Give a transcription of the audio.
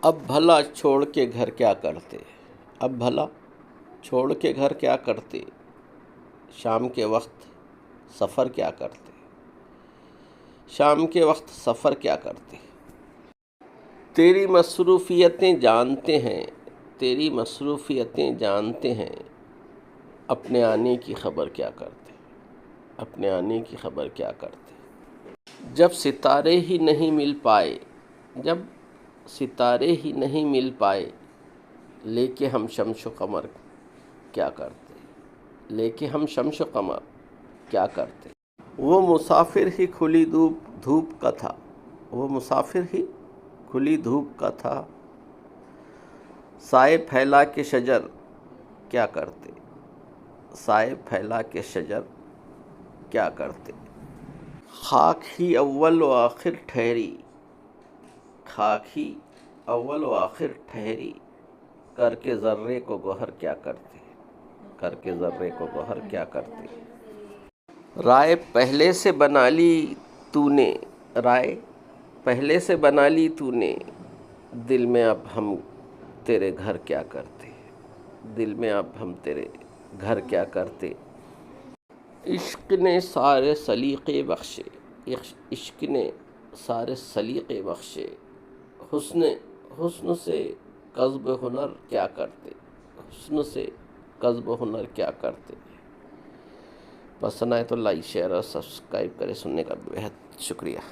اب بھلا چھوڑ کے گھر کیا کرتے، اب بھلا چھوڑ کے گھر کیا کرتے، شام کے وقت سفر کیا کرتے، شام کے وقت سفر کیا کرتے۔ تیری مصروفیتیں جانتے ہیں، تیری مصروفیتیں جانتے ہیں، اپنے آنے کی خبر کیا کرتے، اپنے آنے کی خبر کیا کرتے۔ جب ستارے ہی نہیں مل پائے، جب ستارے ہی نہیں مل پائے، لے کے ہم شمس و قمر کیا کرتے، لے کے ہم شمس و قمر کیا کرتے۔ وہ مسافر ہی کھلی دھوپ کا تھا، وہ مسافر ہی کھلی دھوپ کا تھا، سائے پھیلا کے شجر کیا کرتے، سائے پھیلا کے شجر کیا کرتے۔ خاک ہی اول و آخر ٹھہری، خاک ہی اول و آخر ٹھہری، کر کے ذرے کو گوہر کیا کرتے، کر کے ذرے کو گوہر کیا کرتے۔ رائے پہلے سے بنا لی تو نے، رائے پہلے سے بنا لی تو نے، دل میں اب ہم تیرے گھر کیا کرتے، دل میں اب ہم تیرے گھر کیا کرتے۔ عشق نے سارے سلیقے بخشے، عشق نے سارے سلیقے بخشے، حسن سے کسب ہنر کیا کرتے، حسن سے کسب ہنر کیا کرتے۔ پسند آئے تو لائک شیئر اور سبسکرائب کریں۔ سننے کا بہت شکریہ۔